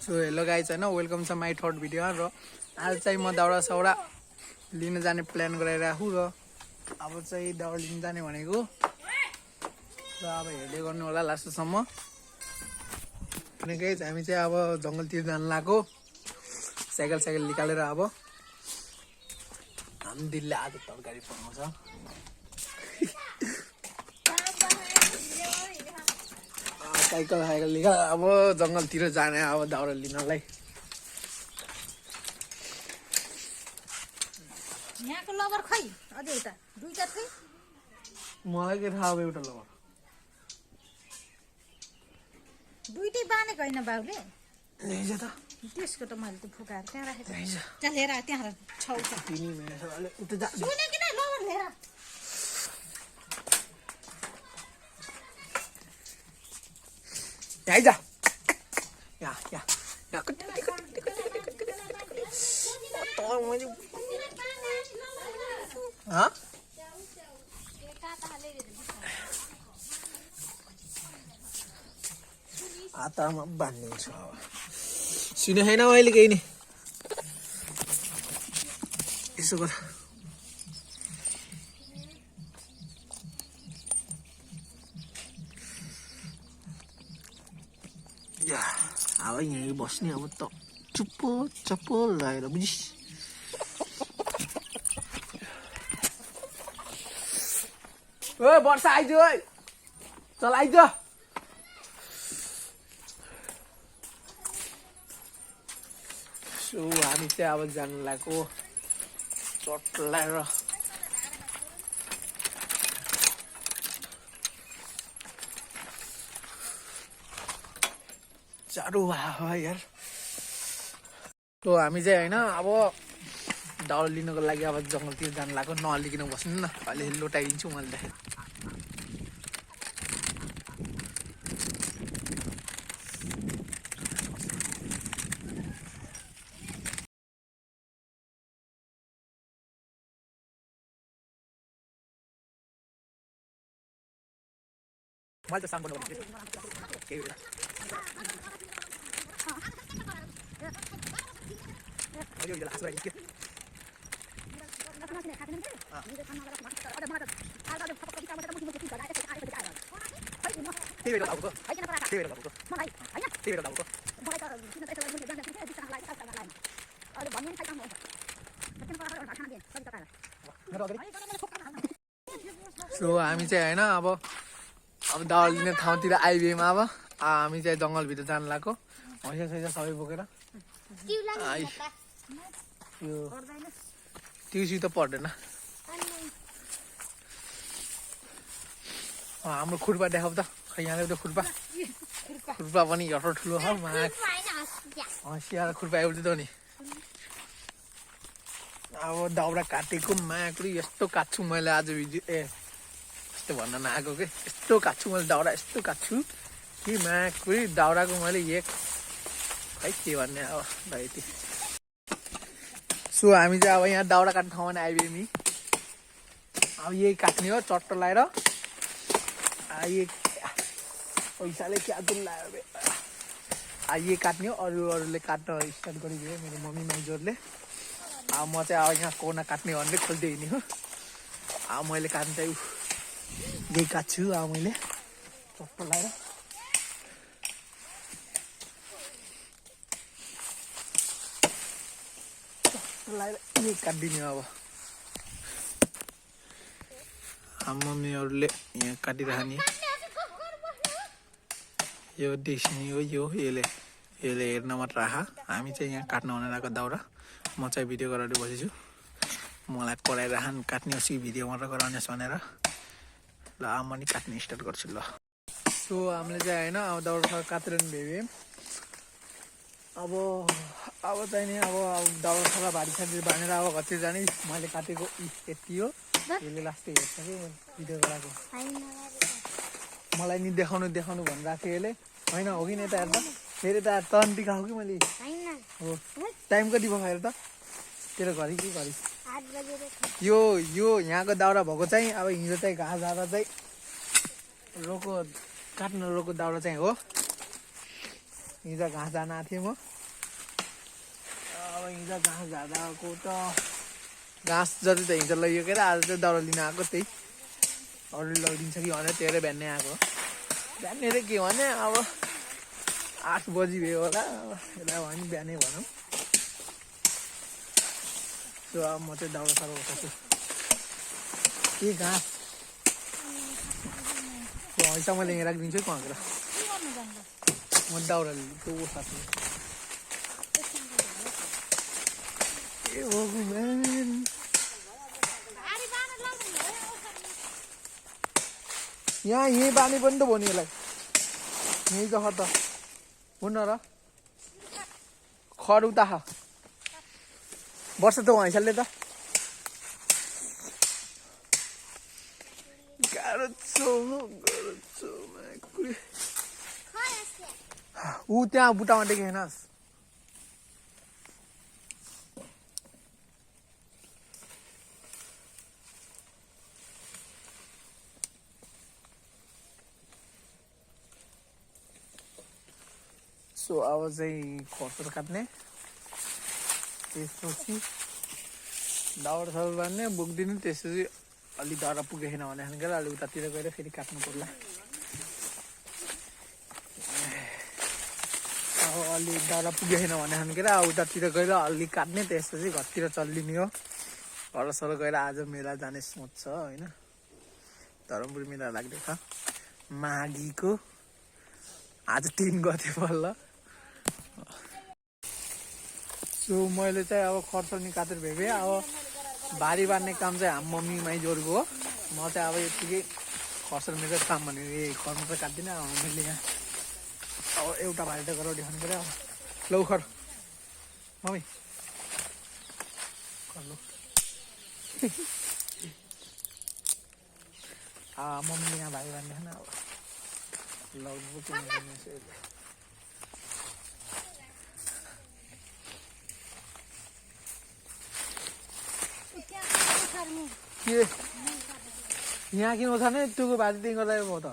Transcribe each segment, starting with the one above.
So hello guys हैन welcome छ my third video र आज चाहिँ म दाउरा साउरा लिन जाने प्लान गराइराखु र अब चाहिँ दाउरा लिन जाने भनेको र अब हेर्दै गर्नु होला लास्टसम्म अनि गाइज हामी चाहिँ अब जंगलतिर जान लाग्यो साइकल निकालेर अब हामी दिल्ली आज तरकारी बनाउँछ साइकल लिएर अब जंगलतिर जाने अब दाउरा लिनलाई यहाँको लबर खै अझै एउटा दुईटा थियो मलाई के थाहा अब एउटा लबर दुईटै बानेको हैन बाउले ल्याइज त त्यसको त मैले त फुकाएर त्यहाँ राखेको त्यहाँ लिएर त्यहाँ छौ छ तिमी मेले उता जा सुने किन लबर लिएर आइज या हातमा बाँधिदिन्छ अब सुने छैन अहिले केही नि यसो गर अब यहीँ बस्ने अब त चप्पो लगाएर बुझिस् ओ वर्षा आइज है चल आइज सो हामी चाहिँ अब जानु लागेको चट लगाएर साह्रो भयो यार तो हामी चाहिँ होइन अब दाउरा लिनको लागि अब जङ्गलतिर जानु लाग्यो नअलिकन बस्नु न अहिले लोटाइदिन्छु मैले देखेँ मैले त साउन्ड बन्द केही बेला Ayo jalan asuh aja. So हामी चाहिँ हैन अब दाउरा लिने ठाउँतिर आइबेमा अब हामी चाहिँ जंगलभित्र जान लाग्यो हैसा सैसा सबै बोकेर यो ट्युसी त पर्दैन हाम्रो खुर्पा देखाउ त खै यहाँ एउटा खुर्पा पनि यत्रो ठुलो छ हँसिया खुर्पा एउटै त नि अब दाउरा काटेको माकुरी यस्तो काट्छु मैले आज भिडियो यस्तो भन्न नआएको के यस्तो काट्छु मैले दाउरा यस्तो काट्छु कि माकुरी दाउराको मैले एक खै के भन्ने अब भाइ सो हामी चाहिँ अब यहाँ दाउरा काट्ने ठाउँमा आइबे नि अब यही काट्ने हो चट्ट लगाएर पैसाले क्या जुन लाग्यो यही काट्ने हो अरूले काट्न स्टार्ट गरिदियो मेरो मम्मी माइजोरले अब म चाहिँ अब यहाँ कोना काट्ने भनेर खोल्दै हिँड्ने हो अब मैले काट्नु चाहिँ यही काट्छु अब मैले चट्ट लगाएर ये काटिदिने अब मम्मीहरूले यहाँ काटिराख्ने यो देख्ने हो यसले हेर्न मात्र राख हामी चाहिँ यहाँ काट्न भनेर आएको दाउरा म चाहिँ भिडियो गराएर बसेछु मलाई कराइराखन काट्ने होस् कि भिडियो मात्र गराउनेस् भनेर ल अब म नि काट्ने स्टार्ट गर्छु ल सो हामीले चाहिँ होइन अब दाउरा काटेर नि भ्याए अब चाहिँ नि अब दाउरा साउरा भारी सारी बाँधेर अब कति जाने मैले काटेको यति हो यसले लास्टै हेर्छ कि भिडियो गराएको मलाई नि देखाउनु भनिरहेको थियो यसले होइन हो कि नि यता हेर्दा फेरि त टर्न देखाएको कि मैले हो टाइम कति भयो हेर त तेरो घरि कि घरि यो यहाँको दाउरा भएको चाहिँ अब हिजो चाहिँ घाँस आएर चाहिँ रोको काट्न रोको दाउरा चाहिँ हो हिजो घाँस जान आएको थिएँ म अब हिजो घाँस झार्दा आएको त घाँस जति त हिजो लैयो के आज चाहिँ दाउरा लिन आएको त्यही अरू लगिदिन्छ कि भनेर तेह्रै बिहानै आएको बिहानै र के भने अब 8 बजी भयो होला यसलाई भयो नि बिहानै भनौँ सो अब म चाहिँ दाउरा साह्रो उठाउँछु के घाँस हैसा मैले यहाँ राखिदिन्छु है कहाँतिर म दाउरा त्यो उठाएको ए भगवान यहाँ यहीँ बानी पनि त भयो नि यसलाई यहीँ जग्गा त हुन र खड उता वर्ष त हैसालले त गाह्रो छ ऊ त्यहाँ बुट्टामा देखेनस् सो अब चाहिँ खर्चर काट्ने त्यसपछि दाउरा साउरा बाँध्ने बोकिदिनु त्यसपछि अलि दाउरा पुगेन भनेदेखि अलि उतातिर गएर फेरि काट्नु पर्ला अब अलि दाउरा पुगेन भनेदेखि उतातिर गएर अलि काट्ने त्यसपछि घरतिर चल्लिने हो घरसर गएर आज मेला जाने सोच छ होइन धरमपुर मेला लाग्दैछ माघीको आज 3 गते बल्ल सो मैले चाहिँ अब खर्चनी काटेर भेबे अब बारी बाँध्ने काम चाहिँ हाम्रो मम्मी माइजोरको हो म चाहिँ अब यतिकै खर्चर मेरो काम भनेर खर्च चाहिँ काट्दिनँ अब मैले यहाँ अब एउटा भारी त गराउँदै खानु पऱ्यो अब लौ खर मम्मी लौ मम्मीले यहाँ भारी बाँध्दै खान अब लगाउनु के यहाँ किन उठाने त्यो बारीदेखि गर्दा भयो त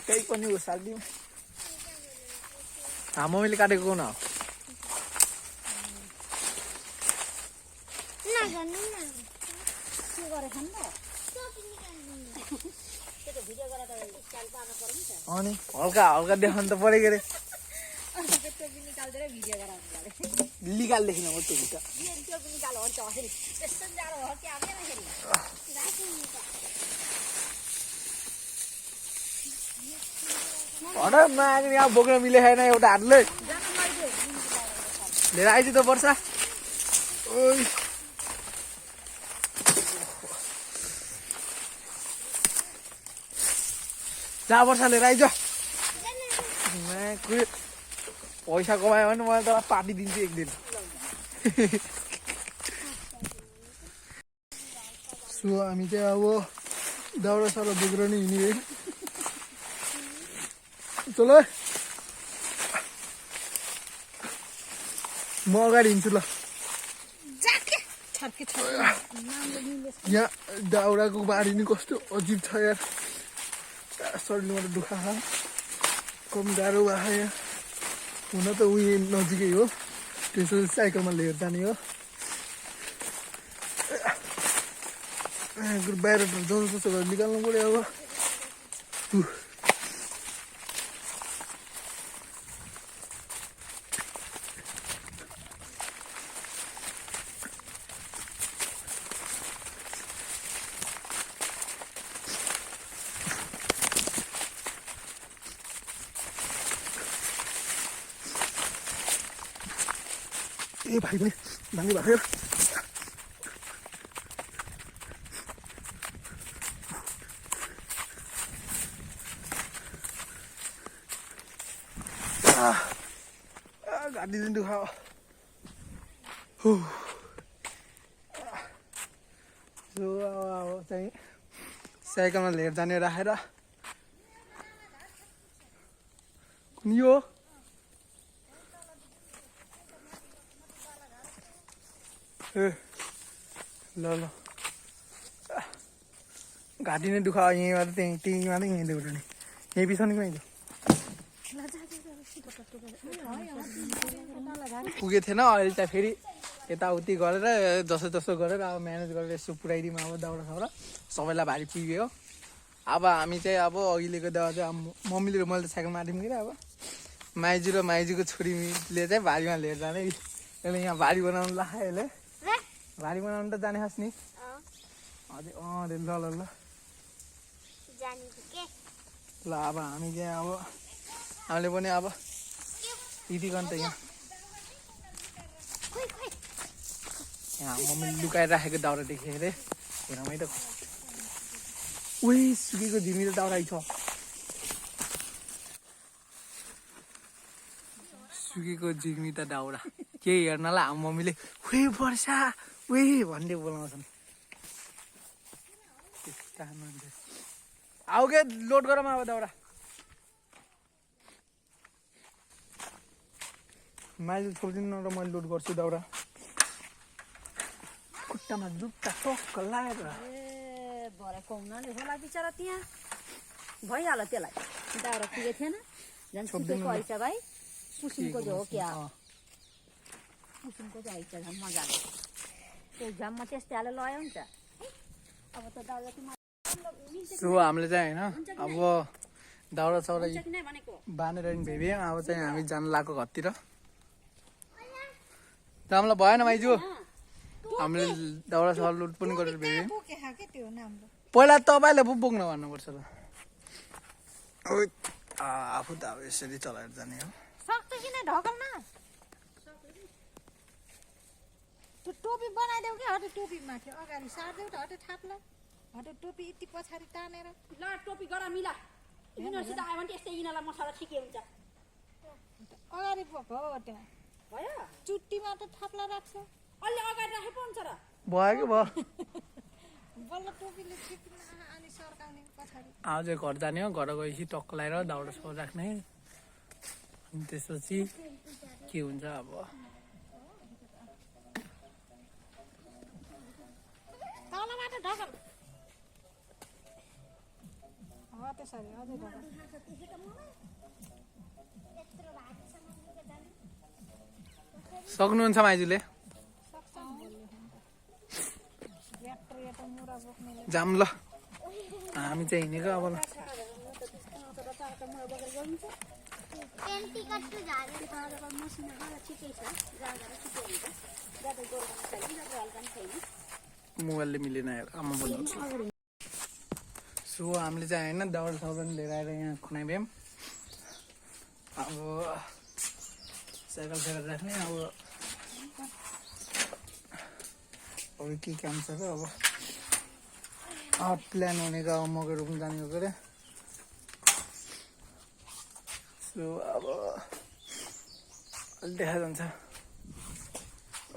केही पनि उसालिदिउँ मम्मीले काटेको न अनि हल्का हल्का देखाउनु त पऱ्यो के अरे निकाल्देखि म त्यो भित्र यहाँ बोक्न मिले छैन एउटा हातले लिएर आइज त वर्षा जा वर्षा लिएर आइज पैसा कमायो भने मैले तँलाई पार्टी दिन्छु एक दिन सो हामी चाहिँ अब दाउरा साउरा बोकेर नै हिँड्ने है चलो म अगाडि हिँड्छु ल यहाँ दाउराको बारी नि कस्तो अजिब छ यार शरीरमा त दुःख छ कम गाह्रो भयो यहाँ हुन त उयो नजिकै हो त्यसो साइकलमा लिएर जाने हो बाहिर जस्तो जस्तो गरेर निकाल्नु पऱ्यो अब ए भाइ भाइ भाङ्गी भएको गाडी दिन दुखाओ सो अब चाहिँ साइकलमा लिएर जाने राखेर कुन यो ए ल ल घाँटी नै दुखायो यहीँबाट त्यहीँ मात्रै यहीँ देउट नि यहीँ बिसाउने कहीँ पुगेको थिएन अहिले चाहिँ फेरि यताउति गरेर जसो जसो गरेर अब म्यानेज गरेर यसो पुऱ्याइदिउँ अब दाउरा साउरा सबैलाई भारी पुग्यो अब हामी चाहिँ अब अघिल्लोको दावा चाहिँ मम्मीले र मैले त साइकल मार्यौँ कि अब माइजू र माइजूको छोरीले चाहिँ भारीमा लिएर जाने यसले यहाँ भारी बनाउनु लाग्यो यसले भारी बनाउनु त जाने खास नि हजुर अँ ल ल ल ल अब हामी चाहिँ अब हामीले पनि अब दिदी त यहाँ मम्मीले लुकाएर राखेको दाउरा देखेँ अरे हेरौँ है त उही सुकेको झिमी त दाउरा छ सुकेको झिमी त दाउरा के हेर्नलाई हाम्रो मम्मीले उही वर्षा उही भन्दै बोलाउँछन् आऊ के लोड गरौँ अब दाउरा माइल छोडिदिनु र मैले लोड गर्छु दाउरा खुट्टामा जुत्ता टक्क लागेर भरेको हुनाले होला बिचरा त्यहाँ भइहाल्यो त्यसलाई दाउरा पुगेको थिएन झन् सुकेको हैछ भाइ कुसुमको जो हो क्या कुसुमको चाहिँ हैछ झन् मजाले त्यो झ्याममा त्यस्तै हालेर लगायो नि त अब त दाउरा सो हामीले चाहिँ होइन अब दाउरा साउरा बाँधेर भेब्यौँ अब चाहिँ हामी जानु लाग्यो घरतिर रामलाई भएन माइजू हामीले दाउरा साउरा लुट पनि गरेर भेब्यौँ पहिला तपाईँले पो बोक्न भन्नुपर्छ त आफू त अब यसरी चलाएर जाने हो सक्छ किन ढकलमा त्यो टोपी बनाइदेऊ कि हटे टोपी माथि अगाडि सार्देऊ त हटे थाप्ला हटे टोपी यति पछाडि तानेर ल टोपी गर मिला यिनीहरूसित आयो भने त्यस्तै यिनीहरूलाई मसला ठिकै हुन्छ अगाडि पो हो त्यहाँ भयो चुट्टीमा त थाप्ला राख्छ अलि अगाडि राखे पो हुन्छ र भयो कि भयो बल्ल टोपीले ठिक्न अनि सर्काउने पछाडि आज घर जाने हो घर गएपछि टक्क लगाएर दाउरा साउरा राख्ने अनि त्यसपछि के हुन्छ अब तलबाट ढकल हो त्यसरी अझै ढकल सक्नुहुन्छ माइजूले जाम ल हामी चाहिँ हिँडेको अब ल मोबाइलले मिलेन आमा बोल्नु सो हामीले चाहिँ होइन दाउरा साउरा लिएर आएर यहाँ खुनाइभ्यौँ अब साइकल साइकल राख्ने अब अरू के काम छ र अब प्लान भनेको अब मकै रोप्नु जाने हो अरे सो अब अलि देखा जान्छ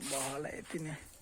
बहला यति नै